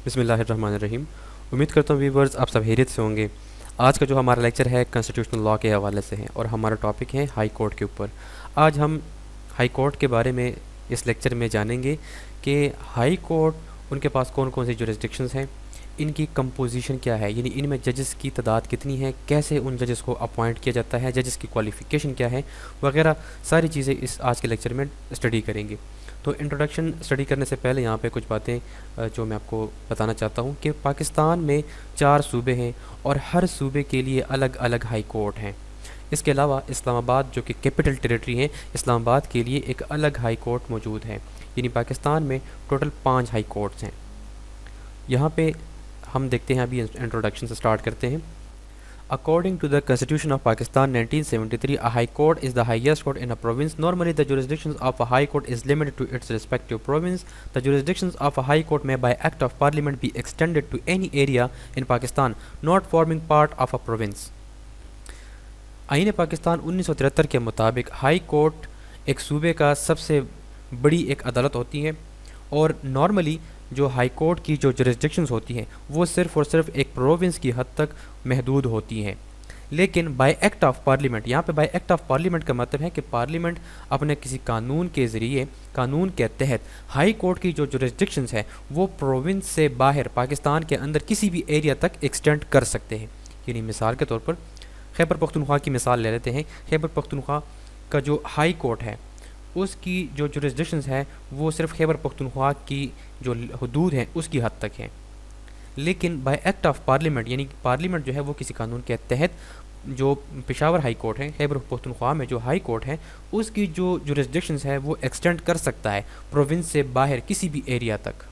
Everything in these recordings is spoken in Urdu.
بسم اللہ الرحمن الرحیم. امید کرتا ہوں ویورز آپ سب خیریت سے ہوں گے. آج کا جو ہمارا لیکچر ہے کانسٹیٹیوشنل لاء کے حوالے سے ہے اور ہمارا ٹاپک ہے ہائی کورٹ کے اوپر. آج ہم ہائی کورٹ کے بارے میں اس لیکچر میں جانیں گے کہ ہائی کورٹ ان کے پاس کون کون سی جورسڈکشنز ہیں، ان کی کمپوزیشن کیا ہے، یعنی ان میں ججز کی تعداد کتنی ہے، کیسے ان ججز کو اپوائنٹ کیا جاتا ہے، ججز کی کوالیفیکیشن کیا ہے وغیرہ ساری چیزیں اس آج کے لیکچر میں اسٹڈی کریں گے. تو انٹروڈکشن اسٹڈی کرنے سے پہلے یہاں پہ کچھ باتیں جو میں آپ کو بتانا چاہتا ہوں کہ پاکستان میں 4 صوبے ہیں اور ہر صوبے کے لیے الگ الگ ہائی کورٹ ہیں. اس کے علاوہ اسلام آباد جو کہ کیپٹل ٹیریٹری ہے، اسلام آباد کے لیے ایک الگ ہائی کورٹ موجود ہے. یعنی پاکستان میں ٹوٹل 5 ہائی کورٹس ہیں. یہاں پہ ہم دیکھتے ہیں، ابھی انٹروڈکشن سے سٹارٹ کرتے ہیں. According to the Constitution of Pakistan 1973, a high court is the highest court in a province. Normally, the jurisdictions of a high court is limited to its respective province. The jurisdictions of a high court may by act of parliament be extended to any area in Pakistan not forming part of a province. آئین پاکستان 1973 کے مطابق ہائی کورٹ ایک صوبے کا سب سے بڑی ایک عدالت ہوتی ہے، اور نارملی جو ہائی کورٹ کی جو جورسڈکشنز ہوتی ہیں وہ صرف اور صرف ایک پروونس کی حد تک محدود ہوتی ہیں. لیکن بائی ایکٹ آف پارلیمنٹ، یہاں پہ بائی ایکٹ آف پارلیمنٹ کا مطلب ہے کہ پارلیمنٹ اپنے کسی قانون کے ذریعے، قانون کے تحت ہائی کورٹ کی جو جورسڈکشنز ہیں وہ پروونس سے باہر پاکستان کے اندر کسی بھی ایریا تک ایکسٹینڈ کر سکتے ہیں. یعنی مثال کے طور پر خیبر پختونخوا کی مثال لے لیتے ہیں. خیبر پختونخوا کا جو ہائی کورٹ ہے اس کی جو جورسڈکشنز ہے وہ صرف خیبر پختونخوا کی جو حدود ہیں اس کی حد تک ہیں. لیکن بائی ایکٹ آف پارلیمنٹ، یعنی پارلیمنٹ جو ہے وہ کسی قانون کے تحت جو پشاور ہائی کورٹ ہے، خیبر پختونخوا میں جو ہائی کورٹ ہے اس کی جو جورسڈکشنز ہے وہ ایکسٹینڈ کر سکتا ہے پروونس سے باہر کسی بھی ایریا تک.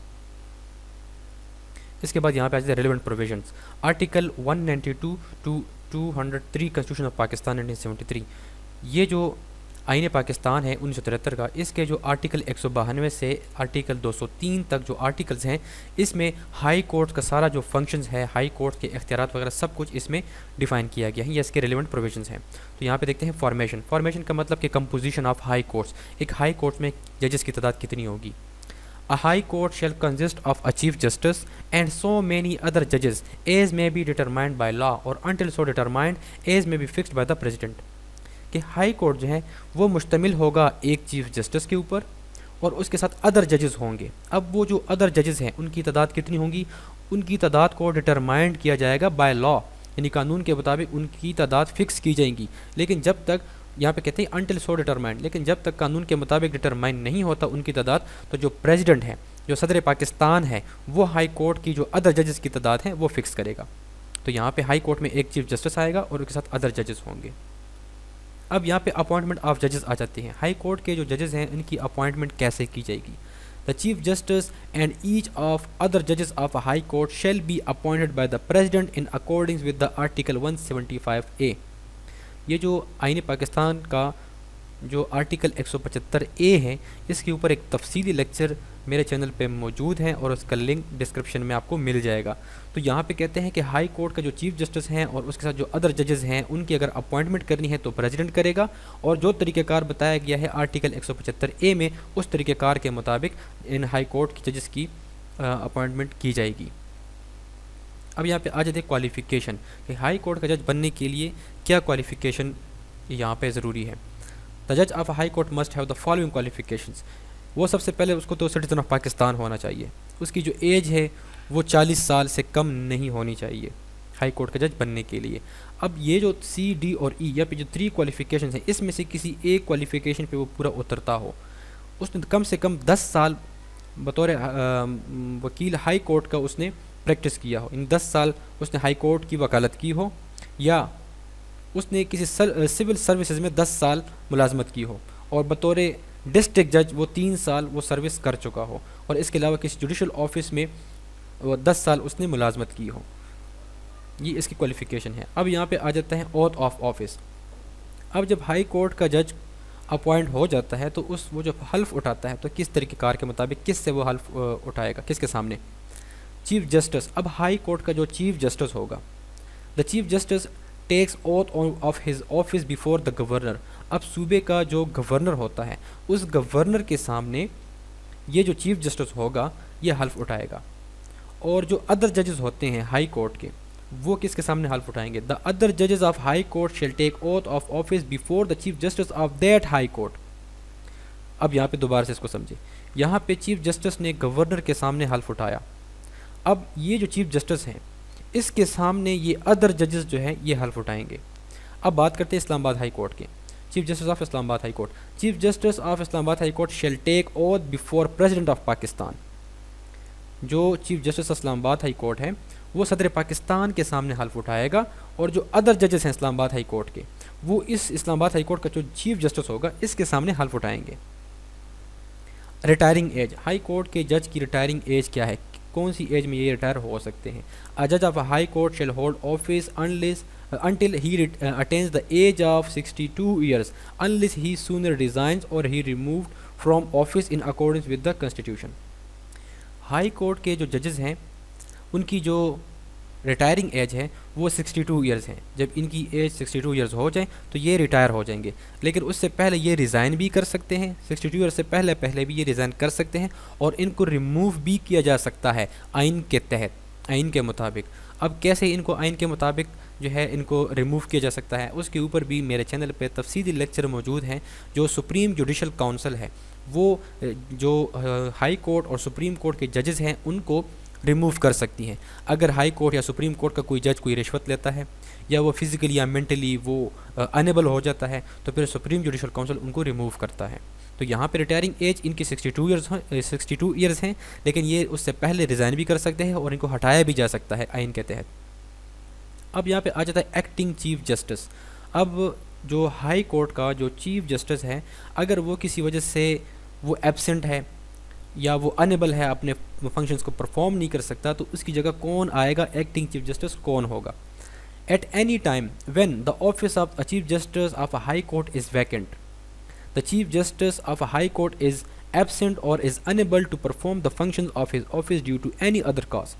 اس کے بعد یہاں پہ آ جاتے ہیں relevant provisions. Article 192 to 203 constitution of Pakistan 1973، یہ جو آئین پاکستان ہے 1973 کا، اس کے جو آرٹیکل 192 سے آرٹیکل 203 تک جو آرٹیکلز ہیں اس میں ہائی کورٹ کا سارا جو فنکشنز ہے، ہائی کورٹ کے اختیارات وغیرہ سب کچھ اس میں ڈیفائن کیا گیا ہے. یہ اس کے ریلیونٹ پروویژنز ہیں. تو یہاں پہ دیکھتے ہیں فارمیشن کا مطلب کہ کمپوزیشن آف ہائی کورٹس. ایک ہائی کورٹ میں ججز کی تعداد کتنی ہوگی؟ A high court shall consist of a chief justice and so many other judges as may be determined by law or until so determined as may be fixed by the president. کہ ہائی کورٹ جو ہے وہ مشتمل ہوگا ایک چیف جسٹس کے اوپر اور اس کے ساتھ ادر ججز ہوں گے. اب وہ جو ادر ججز ہیں ان کی تعداد کتنی ہوں گی؟ ان کی تعداد کو ڈٹرمائنڈ کیا جائے گا بائی لا، یعنی قانون کے مطابق ان کی تعداد فکس کی جائیں گی. لیکن جب تک، یہاں پہ کہتے ہیں انٹل سو ڈٹرمائنڈ، لیکن جب تک قانون کے مطابق ڈٹرمائنڈ نہیں ہوتا ان کی تعداد، تو جو پریزیڈنٹ ہے، جو صدر پاکستان ہے، وہ ہائی کورٹ کی جو ادر ججز کی تعداد ہے وہ فکس کرے گا. تو یہاں پہ ہائی کورٹ میں ایک چیف جسٹس آئے گا اور اس کے ساتھ ادر ججز ہوں گے. اب یہاں پہ اپوائنٹمنٹ آف ججز آ جاتے ہیں. ہائی کورٹ کے جو ججز ہیں ان کی اپوائنٹمنٹ کیسے کی جائے گی؟ The chief justice and each of other judges of a high court shall be appointed by the president in accordance with the article 175A. یہ جو آئین پاکستان کا جو آرٹیکل 175A ہے اس کے اوپر ایک تفصیلی لیکچر میرے چینل پہ موجود ہے اور اس کا لنک ڈسکرپشن میں آپ کو مل جائے گا. تو یہاں پہ کہتے ہیں کہ ہائی کورٹ کا جو چیف جسٹس ہیں اور اس کے ساتھ جو ادر ججز ہیں ان کی اگر اپوائنٹمنٹ کرنی ہے تو پریزیڈنٹ کرے گا، اور جو طریقہ کار بتایا گیا ہے آرٹیکل 175A میں اس طریقہ کار کے مطابق ان ہائی کورٹ کی ججز کی اپوائنٹمنٹ کی جائے گی. اب یہاں پہ آ جاتے ہیں کوالیفیکیشن، کہ ہائی کورٹ کا جج بننے کے لیے کیا کوالیفیکیشن یہاں پہ ضروری ہے. The judge of a high court must have the following qualifications. وہ سب سے پہلے اس کو تو سٹیزن آف پاکستان ہونا چاہیے. اس کی جو ایج ہے وہ 40 سال سے کم نہیں ہونی چاہیے ہائی کورٹ کا جج بننے کے لیے. اب یہ جو سی ڈی اور ای، یا پہ جو 3 کوالیفیکیشنز ہیں اس میں سے کسی ایک کوالیفیکیشن پہ وہ پورا اترتا ہو، اس نے کم سے کم 10 سال بطور وکیل ہائی کورٹ کا اس نے پریکٹس کیا ہو، ان 10 سال اس نے ہائی کورٹ کی وکالت کی ہو، یا اس نے کسی سول سروسز میں 10 سال ملازمت کی ہو، اور بطور ڈسٹرکٹ جج وہ 3 سال وہ سروس کر چکا ہو، اور اس کے علاوہ کسی جوڈیشل آفس میں وہ 10 سال اس نے ملازمت کی ہو. یہ اس کی کوالیفیکیشن ہے. اب یہاں پہ آ جاتا ہے اوتھ آف آفس. اب جب ہائی کورٹ کا جج اپوائنٹ ہو جاتا ہے تو وہ جب حلف اٹھاتا ہے تو کس طریقہ کار کے مطابق کس سے وہ حلف اٹھائے گا، کس کے سامنے؟ Chief justice. اب ہائی کورٹ کا جو چیف جسٹس ہوگا، the chief justice takes oath of his office before the governor. اب صوبے کا جو گورنر ہوتا ہے اس گورنر کے سامنے یہ جو چیف جسٹس ہوگا یہ حلف اٹھائے گا. اور جو ادر ججز ہوتے ہیں ہائی کورٹ کے وہ کس کے سامنے حلف اٹھائیں گے؟ دا ادر ججز of high court shall take oath of office before the chief justice of that high court. اب یہاں پہ دوبارہ سے اس کو سمجھے. یہاں پہ چیف جسٹس نے گورنر کے سامنے حلف اٹھایا. اب یہ جو چیف جسٹس ہیں اس کے سامنے یہ ادر ججز جو ہیں یہ حلف اٹھائیں گے. اب بات کرتے ہیں اسلام آباد ہائی کورٹ کے. Chief justice of Islamabad high court. Chief justice of Islamabad high court shall take oath before president of Pakistan. جو چیف جسٹس اسلام آباد ہائی کورٹ ہے وہ صدر پاکستان کے سامنے حلف اٹھائے گا, اور جو ادر ججز ہیں اسلام آباد ہائی کورٹ کے وہ اس اسلام آباد ہائی کورٹ کا جو چیف جسٹس ہوگا اس کے سامنے حلف اٹھائیں گے. Retiring age. ہائی کورٹ کے جج کی ریٹائرنگ ایج کیا ہے؟ کون سی ایج میں یہ ریٹائر ہو سکتے ہیں؟ جج of high court shell hold office until he attains the age of 62 years unless he sooner resigns or he removed from office in accordance with the constitution. High court کے جو ججز ہیں ان کی جو ریٹائرنگ ایج ہے وہ 62 ایئرز ہیں. جب ان کی ایج 62 ایئرز ہو جائیں تو یہ ریٹائر ہو جائیں گے, لیکن اس سے پہلے یہ ریزائن بھی کر سکتے ہیں. 62 ایئرز سے پہلے بھی یہ ریزائن کر سکتے ہیں, اور ان کو ریموو بھی کیا جا سکتا ہے آئین کے تحت, آئین کے مطابق. اب کیسے ان کو آئین کے مطابق جو ہے ان کو ریموو کیا جا سکتا ہے اس کے اوپر بھی میرے چینل پہ تفصیلی لیکچر موجود ہیں. جو سپریم جوڈیشل کونسل ہے وہ جو ہائی کورٹ اور سپریم کورٹ کے ججز ہیں ان کو ریموو کر سکتی ہیں. اگر ہائی کورٹ یا سپریم کورٹ کا کوئی جج کوئی رشوت لیتا ہے یا وہ فزیکلی یا مینٹلی وہ انیبل ہو جاتا ہے تو پھر سپریم جوڈیشل کونسل ان کو ریموو کرتا ہے. تو یہاں پہ ریٹائرنگ ایج ان کی 62 ایئرز ہیں, لیکن یہ اس سے پہلے ریزائن بھی کر سکتے ہیں اور ان کو ہٹایا بھی جا سکتا ہے آئین کے تحت. اب یہاں پہ آ جاتا ہے ایکٹنگ چیف جسٹس. اب جو ہائی کورٹ کا جو چیف جسٹس ہے اگر وہ کسی وجہ سے وہ ایبسنٹ ہے یا وہ انیبل ہے, اپنے فنکشنز کو پرفارم نہیں کر سکتا, تو اس کی جگہ کون آئے گا؟ ایکٹنگ چیف جسٹس کون ہوگا؟ At any time when the office of chief justice of a high court is vacant, the chief justice of a high court is absent or is unable to perform the functions of his office due to any other cause.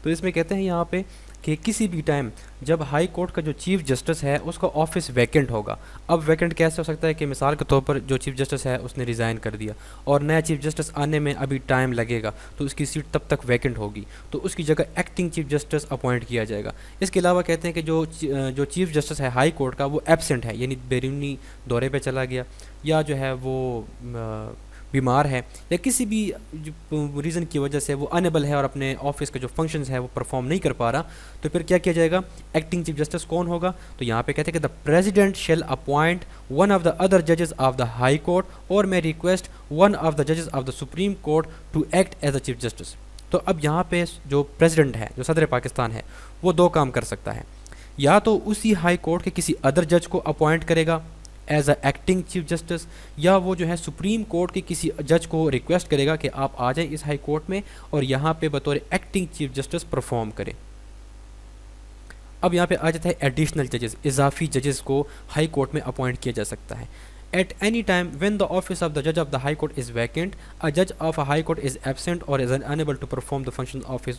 تو اس میں کہتے ہیں یہاں پہ کہ کسی بھی ٹائم جب ہائی کورٹ کا جو چیف جسٹس ہے اس کا آفس ویکنٹ ہوگا. اب ویکنٹ کیسے ہو سکتا ہے کہ مثال کے طور پر جو چیف جسٹس ہے اس نے ریزائن کر دیا اور نیا چیف جسٹس آنے میں ابھی ٹائم لگے گا, تو اس کی سیٹ تب تک ویکنٹ ہوگی, تو اس کی جگہ ایکٹنگ چیف جسٹس اپوائنٹ کیا جائے گا. اس کے علاوہ کہتے ہیں کہ جو چیف جسٹس ہے ہائی کورٹ کا وہ ایبسنٹ ہے, یعنی بیرونی دورے پہ چلا گیا یا جو ہے وہ بیمار ہے یا کسی بھی ریزن کی وجہ سے وہ انیبل ہے اور اپنے آفس کا جو فنکشنز ہے وہ پرفارم نہیں کر پا رہا, تو پھر کیا کیا جائے گا؟ ایکٹنگ چیف جسٹس کون ہوگا؟ تو یہاں پہ کہتے ہیں کہ the president shell appoint one of the other ججز آف دا ہائی کورٹ اور میں ریکویسٹ ون آف دا ججز of the supreme court to act as a chief justice. تو اب یہاں پہ جو پریزیڈنٹ ہے جو صدر پاکستان ہے وہ دو کام کر سکتا ہے, یا تو اسی ہائی کورٹ کے کسی ادر جج کو اپوائنٹ کرے گا as a acting chief justice, یا وہ جو ہے سپریم کورٹ کے کسی جج کو ریکویسٹ کرے گا کہ آپ آ جائیں اس ہائی کورٹ میں اور یہاں پہ بطور ایکٹنگ چیف جسٹس پرفارم کریں. اب یہاں پہ آ جاتا ہے ایڈیشنل ججز, اضافی ججز کو ہائی کورٹ میں اپوائنٹ کیا جا سکتا ہے. At any time when the office of the جج of the high court is vacant, a judge of a high court is absent or is unable to perform the functions of his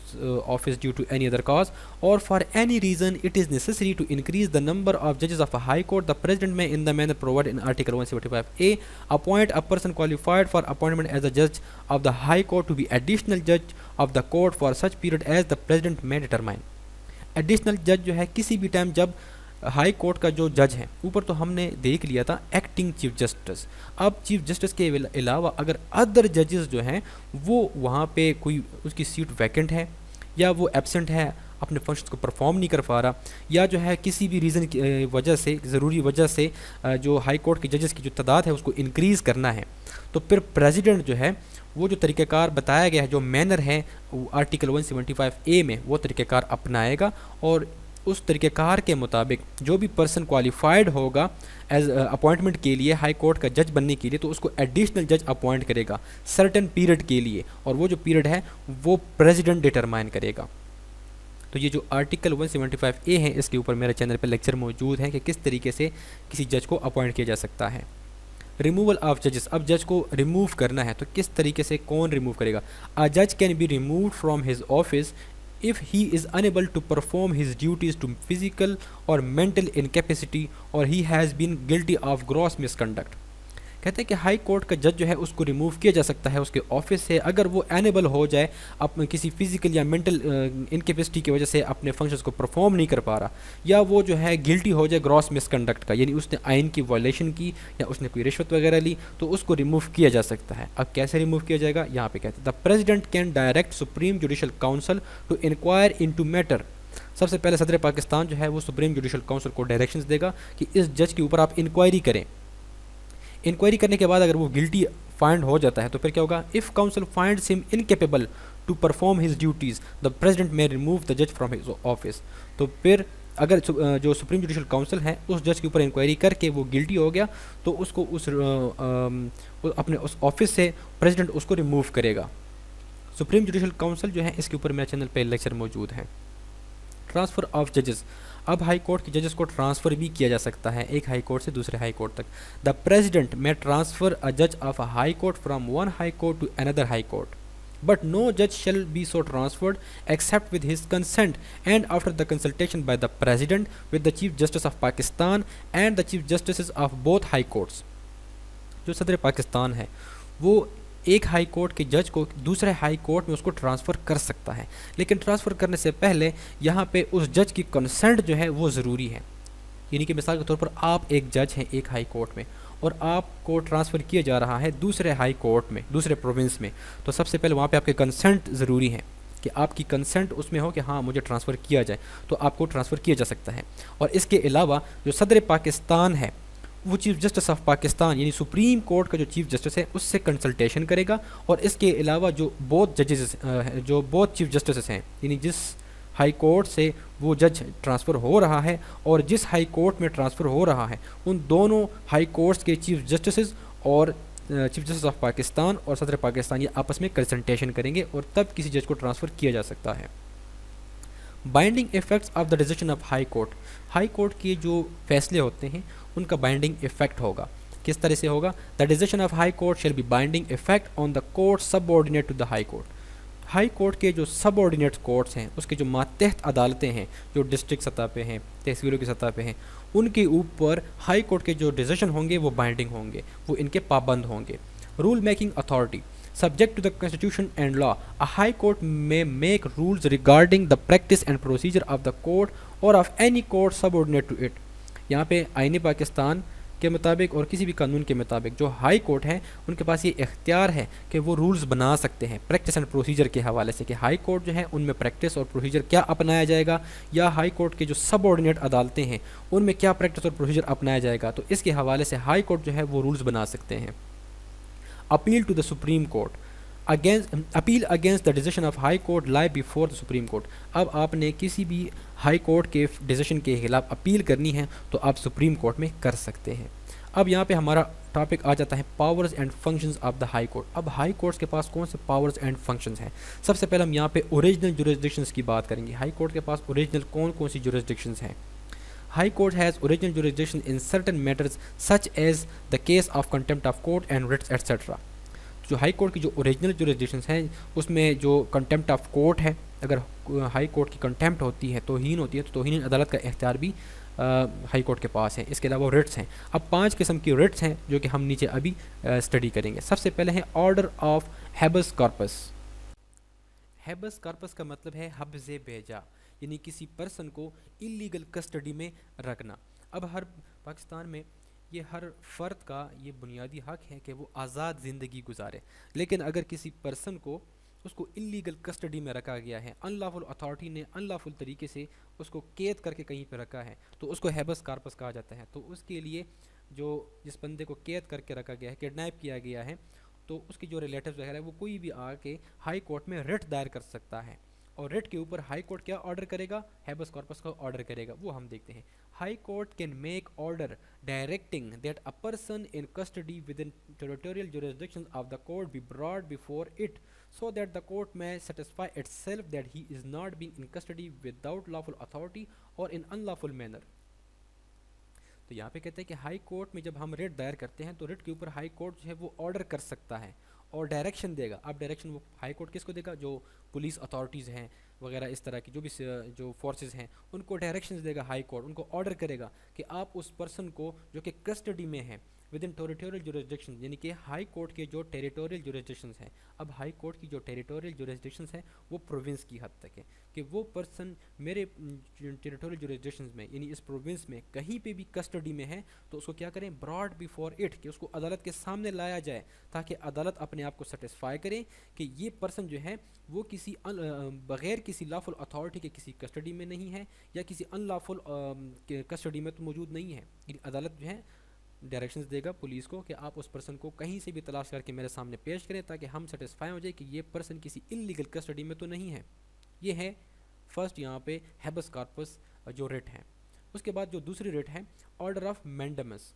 office due to any other cause or for any reason it is necessary to increase the number of judges of a high court, the president may in the manner provided in article 175A appoint a person qualified for appointment as a judge of the high court to be additional judge of the court for such period as the president may determine. Additional جج جو ہے کسی بھی ٹائم جب ہائی کورٹ کا جو جج ہے, اوپر تو ہم نے دیکھ لیا تھا ایکٹنگ چیف جسٹس, اب چیف جسٹس کے علاوہ اگر ادر ججز جو ہیں وہ وہاں پہ کوئی اس کی سیٹ ویکنٹ ہے یا وہ ایبسنٹ ہے, اپنے فنکشنز کو پرفارم نہیں کر پا رہا, یا جو ہے کسی بھی ریزن کی وجہ سے ضروری وجہ سے جو ہائی کورٹ کے ججز کی جو تعداد ہے اس کو انکریز کرنا ہے, تو پھر پریزیڈنٹ جو ہے وہ جو طریقہ کار بتایا گیا ہے جو مینر ہے آرٹیکل 175A میں وہ طریقہ کار اپنائے گا, اور اس طریقہ کار کے مطابق جو بھی پرسن کوالیفائڈ ہوگا ایز اپوائنٹمنٹ کے لیے ہائی کورٹ کا جج بننے کے لیے, تو اس کو ایڈیشنل جج اپوائنٹ کرے گا سرٹن پیریڈ کے لیے, اور وہ جو پیریڈ ہے وہ پریزیڈنٹ ڈٹرمائن کرے گا. تو یہ جو آرٹیکل 175A ہے اس کے اوپر میرے چینل پہ لیکچر موجود ہے کہ کس طریقے سے کسی جج کو اپوائنٹ کیا جا سکتا ہے. ریموول آف ججز, اب جج کو ریموو کرنا ہے تو کس طریقے سے کون ریموو کرے گا؟ A judge can be removed from his office if he is unable to perform his duties to physical or mental incapacity or he has been guilty of gross misconduct. کہتے ہیں کہ ہائی کورٹ کا جج جو ہے اس کو ریموو کیا جا سکتا ہے اس کے آفس سے اگر وہ انیبل ہو جائے اپنے کسی فزیکل یا مینٹل انکیپیسٹی کی وجہ سے اپنے فنکشنز کو پرفارم نہیں کر پا رہا، یا وہ جو ہے گلٹی ہو جائے گراس مس کنڈکٹ کا، یعنی اس نے آئین کی وائلیشن کی یا اس نے کوئی رشوت وغیرہ لی، تو اس کو ریموو کیا جا سکتا ہے۔ اب کیسے ریموو کیا جائے گا؟ یہاں پہ کہتے ہیں the president can direct supreme judicial council to enquire into matter. سب سے پہلے صدر پاکستان جو ہے وہ سپریم جوڈیشل کاؤنسل کو ڈائریکشنز دے گا کہ اس جج کے اوپر آپ انکوائری کریں۔ انکوائری کرنے کے بعد اگر وہ گلٹی فائنڈ ہو جاتا ہے تو پھر کیا ہوگا؟ If council finds him incapable to perform his duties the president may remove the جج فرام ہز آفس۔ تو پھر اگر جو سپریم جوڈیشل کاؤنسل ہے اس جج کے اوپر انکوائری کر کے وہ گلٹی ہو گیا تو اس کو اپنے اس آفس سے پریزیڈنٹ اس کو ریموو کرے گا۔ سپریم جوڈیشل کاؤنسل جو ہے اس کے اوپر میرے چینل پہ لیکچر موجود ہے۔ ٹرانسفر آف ججز، اب ہائی کورٹ کے ججز کو ٹرانسفر بھی کیا جا سکتا ہے ایک ہائی کورٹ سے دوسرے ہائی کورٹ تک۔ دا پریزیڈنٹ میں ٹرانسفر اے جج of a high court from one high court to another high court, but no judge shall be so transferred except with his consent and after the consultation by the President with the Chief Justice of Pakistan and the Chief Justices of both high courts۔ جو صدر پاکستان ہے وہ ایک ہائی کورٹ کے جج کو دوسرے ہائی کورٹ میں اس کو ٹرانسفر کر سکتا ہے، لیکن ٹرانسفر کرنے سے پہلے یہاں پہ اس جج کی کنسنٹ جو ہے وہ ضروری ہے۔ یعنی کہ مثال کے طور پر آپ ایک جج ہیں ایک ہائی کورٹ میں اور آپ کو ٹرانسفر کیا جا رہا ہے دوسرے ہائی کورٹ میں دوسرے پروونس میں، تو سب سے پہلے وہاں پہ آپ کے کنسنٹ ضروری ہے کہ آپ کی کنسنٹ اس میں ہو کہ ہاں مجھے ٹرانسفر کیا جائے، تو آپ کو ٹرانسفر کیا جا سکتا ہے۔ اور اس کے علاوہ جو صدر پاکستان ہے وہ چیف جسٹس آف پاکستان یعنی سپریم کورٹ کا جو چیف جسٹس ہے اس سے کنسلٹیشن کرے گا، اور اس کے علاوہ جو بوتھ ججز جو بوتھ چیف جسٹسز ہیں یعنی جس ہائی کورٹ سے وہ جج ٹرانسفر ہو رہا ہے اور جس ہائی کورٹ میں ٹرانسفر ہو رہا ہے ان دونوں ہائی کورٹس کے چیف جسٹسز اور چیف جسٹس آف پاکستان اور صدر پاکستان یہ آپس میں کنسلٹیشن کریں گے اور تب کسی جج کو ٹرانسفر کیا جا سکتا ہے۔ Binding effects of the decision of high court, high court کے جو فیصلے ہوتے ہیں ان کا بائنڈنگ ایفیکٹ ہوگا۔ کس طرح سے ہوگا؟ The decision of high court shall be binding effect on the court subordinate to the high court. High court کے جو سب آرڈینیٹ کورٹس ہیں اس کے جو ماتحت عدالتیں ہیں جو ڈسٹرکٹ سطح پہ ہیں تحصیلوں کی سطح پہ ہیں ان کے اوپر ہائی کورٹ کے جو ڈیسیژن ہوں گے وہ بائنڈنگ ہوں گے، وہ ان کے پابند ہوں گے۔ Rule making authority subject to the constitution and law a high court may make rules regarding the practice and procedure of the court or of any court subordinate to it۔ یہاں پہ آئین پاکستان کے مطابق اور کسی بھی قانون کے مطابق جو ہائی کورٹ ہیں ان کے پاس یہ اختیار ہے کہ وہ رولز بنا سکتے ہیں پریکٹس اینڈ پروسیجر کے حوالے سے، کہ ہائی کورٹ جو ہے ان میں پریکٹس اور پروسیجر کیا اپنایا جائے گا، یا ہائی کورٹ کے جو سب آرڈینیٹ عدالتیں ہیں ان میں کیا پریکٹس اور پروسیجر اپنایا جائے گا، تو اس کے حوالے سے ہائی کورٹ جو ہے وہ رولز بنا سکتے ہیں۔ Appeal to the supreme court, appeal against the decision of high court lie before the supreme court. اب آپ نے کسی بھی ہائی کورٹ کے ڈیسیژن کے خلاف اپیل کرنی ہے تو آپ سپریم کورٹ میں کر سکتے ہیں۔ اب یہاں پہ ہمارا ٹاپک آ جاتا ہے powers and functions of the high court. اب ہائی کورٹس کے پاس کون سے پاورز اینڈ فنکشنز ہیں؟ سب سے پہلے ہم یہاں پہ اوریجنل جورسڈکشنز کی بات کریں گے۔ ہائی کورٹ کے پاس اوریجنل کون سی جورسڈکشنز ہیں؟ High court has original jurisdiction in certain matters such as the case of contempt of court and writs etcetera. جو ہائی کورٹ کی جو اوریجنل جورسڈکشنز ہیں اس میں جو کنٹمپٹ آف کورٹ ہے، اگر ہائی کورٹ کی کنٹمپٹ ہوتی ہے، توہین ہوتی ہے، تو توہین عدالت کا اختیار بھی ہائی کورٹ کے پاس ہے۔ اس کے علاوہ ریٹس ہیں۔ اب 5 قسم کی ریٹس ہیں جو کہ ہم نیچے ابھی اسٹڈی کریں گے۔ سب سے پہلے ہیں آرڈر آف ہیبس کارپس۔ ہیبس کارپس کا مطلب ہے حبس بیجا، یعنی کسی پرسن کو انلیگل کسٹڈی میں رکھنا۔ اب ہر پاکستان میں یہ ہر فرد کا یہ بنیادی حق ہے کہ وہ آزاد زندگی گزارے، لیکن اگر کسی پرسن کو اس کو انلیگل کسٹڈی میں رکھا گیا ہے، ان لافل اتھارٹی نے ان لافل طریقے سے اس کو قید کر کے کہیں پہ رکھا ہے، تو اس کو ہیبس کارپس کہا جاتا ہے۔ تو اس کے لیے جو جس بندے کو قید کر کے رکھا گیا ہے، کڈنیپ کیا گیا ہے، تو اس کی جو ریلیٹیوز وغیرہ ہے وہ کوئی بھی آ کے ہائی کورٹ میں ریٹ دائر کر سکتا ہے، اور ریٹ کے اوپر ہائی کورٹ کیا آرڈر کرے گا؟ ہیبس کارپس کا آرڈر کرے گا۔ وہ ہم دیکھتے ہیں۔ High court can make order directing that a person in custody within territorial jurisdiction of the court be brought before it so that the court may satisfy itself that he is not being in custody without lawful authority or in unlawful manner۔ تو یہاں پہ کہتے ہیں کہ ہائی کورٹ میں جب ہم ریٹ دائر کرتے ہیں تو ریٹ کے اوپر ہائی کورٹ جو ہے وہ آرڈر کر سکتا ہے اور ڈائریکشن دے گا۔ اب ڈائریکشن وہ ہائی کورٹ کس کو دے گا؟ جو پولیس اتھارٹیز ہیں وغیرہ اس طرح کی جو بھی جو فورسز ہیں ان کو ڈائریکشنز دے گا ہائی کورٹ، ان کو آرڈر کرے گا کہ آپ اس پرسن کو جو کہ کسٹڈی میں ہے ود ان ٹیریٹوریل جورسڈکشن، یعنی کہ ہائی کورٹ کے جو ٹیریٹوریل جورسڈکشنز ہیں، اب ہائی کورٹ کی جو ٹیریٹوریل جورسڈکشنز ہیں وہ پروونس کی حد تک ہے کہ وہ پرسن میرے ٹیریٹوریل جورسڈکشنز میں یعنی اس پروونس میں کہیں پہ بھی کسٹڈی میں ہے تو اس کو کیا کریں، براڈ بیفور اٹ، کہ اس کو عدالت کے سامنے لایا جائے تاکہ عدالت اپنے آپ کو سیٹسفائی کرے کہ یہ پرسن جو ہے وہ کسی بغیر کسی لافل اتھارٹی کے کسی کسٹڈی میں نہیں ہے یا کسی ان لافل کسٹڈی میں تو موجود نہیں ہے. عدالت جو ہے ڈائریکشنز دے گا پولیس کو کہ آپ اس پرسن کو کہیں سے بھی تلاش کر کے میرے سامنے پیش کریں تاکہ ہم سیٹسفائی ہو جائے کہ یہ پرسن کسی انلیگل کسٹڈی میں تو نہیں ہے. یہ ہے فرسٹ یہاں پہ ہیبس کارپس جو ریٹ ہے. اس کے بعد جو دوسری ریٹ ہے آرڈر آف مینڈمس.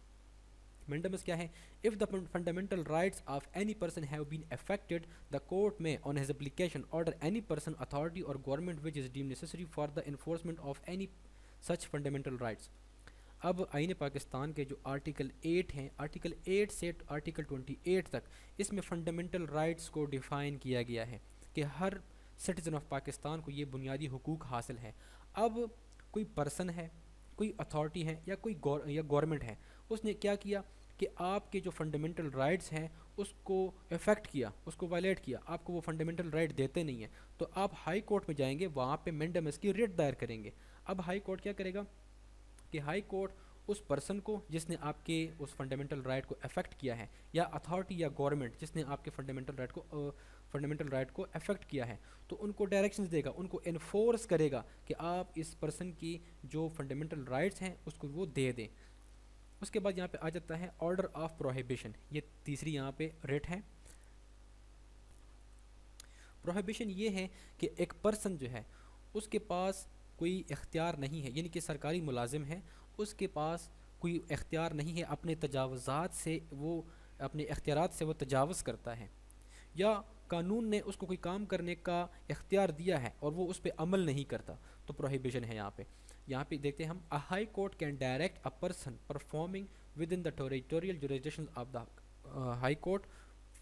مینڈمس کیا ہے؟ if the fundamental rights of any person have been affected, the court may on his application order any person, authority or government which is deemed necessary for the enforcement of any such fundamental rights. اب آئین پاکستان کے جو آرٹیکل 8 ہیں، آرٹیکل 8 سے آرٹیکل 28 تک، اس میں فنڈامنٹل رائٹس کو ڈیفائن کیا گیا ہے کہ ہر سٹیزن آف پاکستان کو یہ بنیادی حقوق حاصل ہے. اب کوئی پرسن ہے، کوئی اتھارٹی ہے یا کوئی گورنمنٹ ہے، اس نے کیا کیا کہ آپ کے جو فنڈامنٹل رائٹس ہیں اس کو افیکٹ کیا، اس کو وائلیٹ کیا، آپ کو وہ فنڈامنٹل رائٹ دیتے نہیں ہیں، تو آپ ہائی کورٹ میں جائیں گے، وہاں پہ مینڈمس کی ریٹ دائر کریں گے. اب ہائی کورٹ کیا کرے گا کہ ہائی کورٹ اس پرسن کو جس نے آپ کے اس فنڈامنٹل رائٹ کو افیکٹ کیا ہے، یا اتھارٹی یا گورنمنٹ جس نے آپ کے فنڈامنٹل رائٹ کو افیکٹ کیا ہے، تو ان کو ڈائریکشنز دے گا، ان کو انفورس کرے گا کہ آپ اس پرسن کی جو فنڈامنٹل رائٹس ہیں اس کو وہ دے دیں. اس کے بعد یہاں پہ آ جاتا ہے آرڈر آف پروہیبیشن. یہ تیسری یہاں پہ ریٹ ہے. پروہیبیشن یہ ہے کہ ایک پرسن جو ہے اس کے پاس کوئی اختیار نہیں ہے، یعنی کہ سرکاری ملازم ہے، اس کے پاس کوئی اختیار نہیں ہے، اپنے تجاوزات سے وہ اپنے اختیارات سے وہ تجاوز کرتا ہے، یا قانون نے اس کو کوئی کام کرنے کا اختیار دیا ہے اور وہ اس پہ عمل نہیں کرتا، تو پروہیبیشن ہے. یہاں پہ دیکھتے ہیں ہم a high court can direct a person performing within the territorial jurisdiction of the high court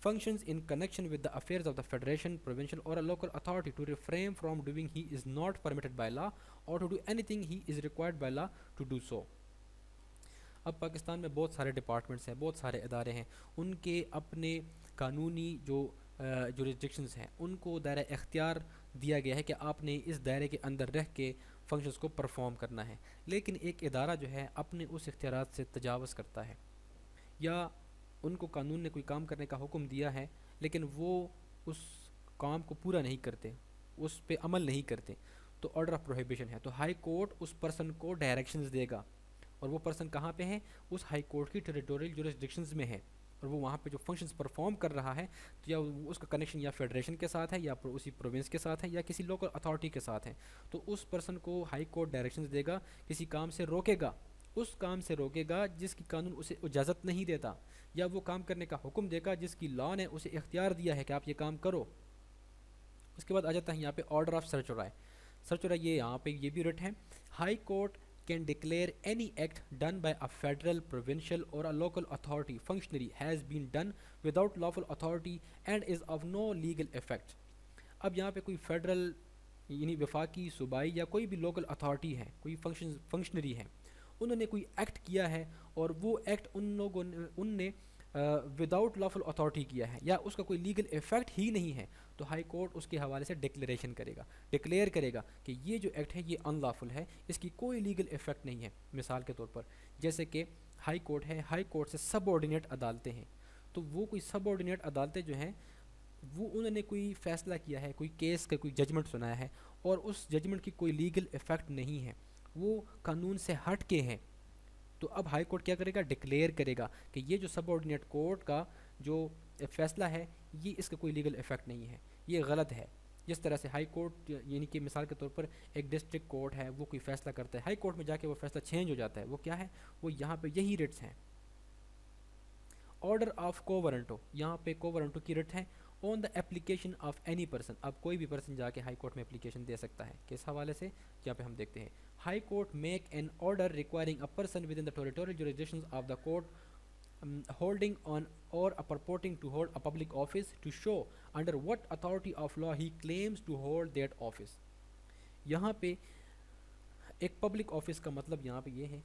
functions in connection with the affairs of the federation, provincial or a local authority to refrain from doing he is not permitted by law or to do anything he is required by law to do so. اب پاکستان میں بہت سارے ڈپارٹمنٹس ہیں، بہت سارے ادارے ہیں، ان کے اپنے قانونی جو جورسڈکشنز ہیں ان کو دائرہ اختیار دیا گیا ہے کہ آپ نے اس دائرے کے اندر رہ کے فنکشنز کو پرفارم کرنا ہے. لیکن ایک ادارہ جو ہے اپنے اس اختیارات سے تجاوز کرتا ہے، یا ان کو قانون نے کوئی کام کرنے کا حکم دیا ہے لیکن وہ اس کام کو پورا نہیں کرتے، اس پہ عمل نہیں کرتے، تو آرڈر آف پروہیبیشن ہے. تو ہائی کورٹ اس پرسن کو ڈائریکشنز دے گا، اور وہ پرسن کہاں پہ ہے؟ اس ہائی کورٹ کی ٹیریٹوریل جورسڈکشنز میں ہے، اور وہ وہاں پہ جو فنکشنز پرفارم کر رہا ہے تو یا اس کا کنیکشن یا فیڈریشن کے ساتھ ہے، یا اسی پروونس کے ساتھ ہے، یا کسی لوکل اتھارٹی کے ساتھ ہے، تو اس پرسن کو ہائی کورٹ ڈائریکشنز دے گا، کسی کام سے روکے گا، اس کام سے روکے گا جس کی قانون اسے اجازت نہیں دیتا، یا وہ کام کرنے کا حکم دے گا جس کی لاء نے اسے اختیار دیا ہے کہ آپ یہ کام کرو. اس کے بعد آ جاتا ہے یہاں پہ آرڈر آف سرچرائے. سرچرائے یہ یہاں پہ یہ بھی ریٹ ہے. High court can declare any act done by a federal, provincial or a local authority functionary has been done without lawful authority and is of no legal effect. اب یہاں پہ کوئی فیڈرل یعنی وفاقی، صوبائی یا کوئی بھی لوکل اتھارٹی ہے، کوئی فنکشنری ہے، انہوں نے کوئی ایکٹ کیا ہے اور وہ ایکٹ ان نے وداؤٹ لافل اتھارٹی کیا ہے، یا اس کا کوئی لیگل ایفیکٹ ہی نہیں ہے، تو ہائی کورٹ اس کے حوالے سے ڈکلیریشن کرے گا، ڈکلیئر کرے گا کہ یہ جو ایکٹ ہے یہ ان لافل ہے، اس کی کوئی لیگل ایفیکٹ نہیں ہے. مثال کے طور پر جیسے کہ ہائی کورٹ ہے، ہائی کورٹ سے سب آرڈینیٹ عدالتیں ہیں، تو وہ کوئی سب آرڈینیٹ عدالتیں جو ہیں وہ انہوں نے کوئی فیصلہ کیا ہے، کوئی کیس کا کوئی ججمنٹ سنایا ہے، اور اس ججمنٹ کی کوئی لیگل ایفیکٹ نہیں ہے، وہ قانون سے ہٹ کے ہیں، تو اب ہائی کورٹ کیا کرے گا؟ ڈکلیئر کرے گا کہ یہ جو سب آرڈینیٹ کورٹ کا جو فیصلہ ہے یہ اس کا کوئی لیگل ایفیکٹ نہیں ہے، یہ غلط ہے. جس طرح سے ہائی کورٹ یعنی کہ مثال کے طور پر ایک ڈسٹرکٹ کورٹ ہے، وہ کوئی فیصلہ کرتا ہے، ہائی کورٹ میں جا کے وہ فیصلہ چینج ہو جاتا ہے، وہ کیا ہے؟ وہ یہاں پہ یہی ریٹس ہیں. آرڈر آف کوورنٹو، یہاں پہ کوورنٹو کی ریٹ ہے on the application of any person. اب کوئی بھی پرسن جا کے ہائی کورٹ میں اپلیکیشن دے سکتا ہے، کس حوالے سے؟ یہاں پہ ہم دیکھتے ہیں high court make an order requiring a person with in the territorial jurisdiction of the court holding on or purporting to hold a public office to show under what authority of law he claims to hold that office. یہاں پہ ایک پبلک آفس کا مطلب یہاں پہ یہ ہے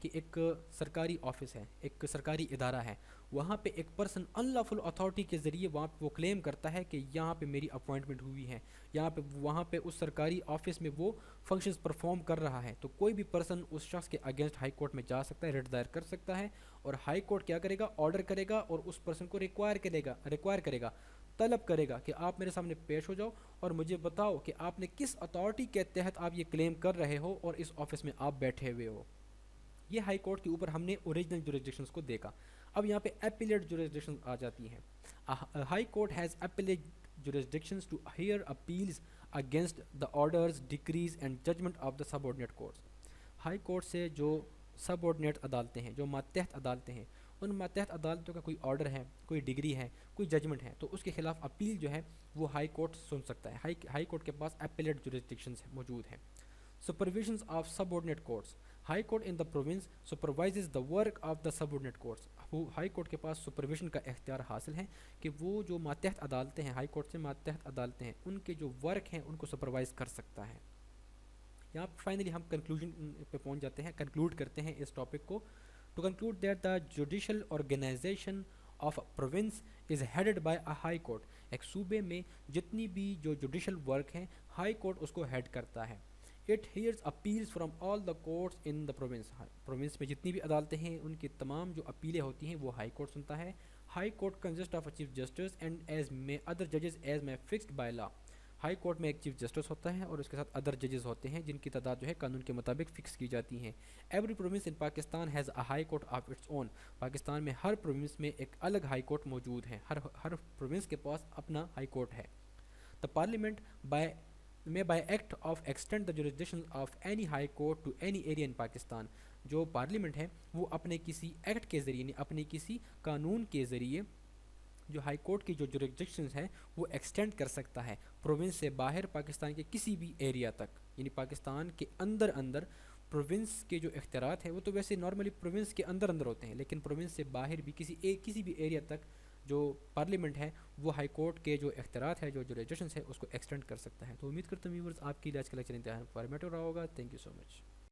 کہ ایک سرکاری آفس ہے، ایک سرکاری ادارہ ہے، وہاں پہ ایک پرسن انلافل اتھارٹی کے ذریعے وہاں پہ وہ کلیم کرتا ہے کہ یہاں پہ میری اپوائنٹمنٹ ہوئی ہے، یہاں پہ وہاں پہ اس سرکاری آفس میں وہ فنکشنز پرفارم کر رہا ہے، تو کوئی بھی پرسن اس شخص کے اگینسٹ ہائی کورٹ میں جا سکتا ہے، ریٹ دائر کر سکتا ہے، اور ہائی کورٹ کیا کرے گا، آرڈر کرے گا اور اس پرسن کو ریکوائر کرے گا، طلب کرے گا کہ آپ میرے سامنے پیش ہو جاؤ اور مجھے بتاؤ کہ آپ نے کس اتھارٹی کے تحت آپ یہ کلیم کر رہے ہو اور اس آفس میں آپ بیٹھے ہوئے ہو۔ یہ ہائی کورٹ کے اوپر ہم نے اوریجنل جوریسڈکشنز کو دیکھا۔ اب یہاں پہ ایپیلیٹ جوریسڈکشنز آ جاتی ہیں۔ High court has appellate jurisdictions to hear appeals against the orders, decrees and judgment of the subordinate courts۔ High court سے جو سب آرڈینیٹ عدالتیں ہیں، جو ماتحت عدالتیں ہیں، ان ماتحت عدالتوں کا کوئی آرڈر ہے، کوئی ڈگری ہے، کوئی ججمنٹ ہے، تو اس کے خلاف اپیل جو ہے وہ ہائی کورٹ سن سکتا ہے۔ ہائی کورٹ کے پاس ایپیلیٹ جوریسڈکشنز موجود ہیں۔ Supervisions of subordinate courts. High court in the province supervises the work of the subordinate courts. وہ ہائی کورٹ کے پاس سپرویژن کا اختیار حاصل ہے کہ وہ جو ماتحت عدالتیں ہیں، ہائی کورٹ سے ماتحت عدالتیں ہیں، ان کے جو ورک ہیں ان کو سپروائز کر سکتا ہے۔ یہاں فائنلی ہم کنکلوژن پہ پہنچ جاتے ہیں، کنکلوڈ کرتے ہیں اس ٹاپک کو۔ To conclude that the judicial organization of province is headed by a high court. ایک صوبے میں جتنی بھی جو جوڈیشل ورک ہیں، ہائی کورٹ اس کو ہیڈ کرتا ہے۔ It hears appeals from all the courts in the province. Province میں جتنی بھی عدالتیں ہیں ان کی تمام جو اپیلیں ہوتی ہیں وہ ہائی کورٹ سنتا ہے۔ High court consist of a chief justice and as میں ادر ججز ایز میں fixed by law. High court میں ایک چیف جسٹس ہوتا ہے اور اس کے ساتھ ادر ججز ہوتے ہیں جن کی تعداد جو ہے قانون کے مطابق فکس کی جاتی ہیں۔ Every province in Pakistan has a high court of its own. Pakistan میں ہر پروونس میں ایک الگ ہائی کورٹ موجود ہے، ہر پروونس کے پاس اپنا ہائی کورٹ ہے۔ The parliament may by act of extend the jurisdiction of any high court to any area in Pakistan. جو پارلیمنٹ ہے وہ اپنے کسی ایکٹ کے ذریعے، اپنے کسی قانون کے ذریعے جو ہائی کورٹ کی جو جوریسڈکشنز ہیں وہ ایکسٹینڈ کر سکتا ہے پروونس سے باہر پاکستان کے کسی بھی ایریا تک۔ یعنی پاکستان کے اندر پروونس کے جو اختیارات ہیں وہ تو ویسے نارملی پروونس کے اندر ہوتے ہیں، لیکن پروونس سے باہر بھی کسی بھی ایریا تک جو پارلیمنٹ ہے وہ ہائی کورٹ کے جو اختیارات ہے، جو جوریسڈکشنز ہے، اس کو ایکسٹینڈ کر سکتا ہے۔ تو امید کرتا ہوں ویورز آپ کی آج کا لیکچر انتہائی انفارمیٹو رہا ہوگا۔ Thank you so much.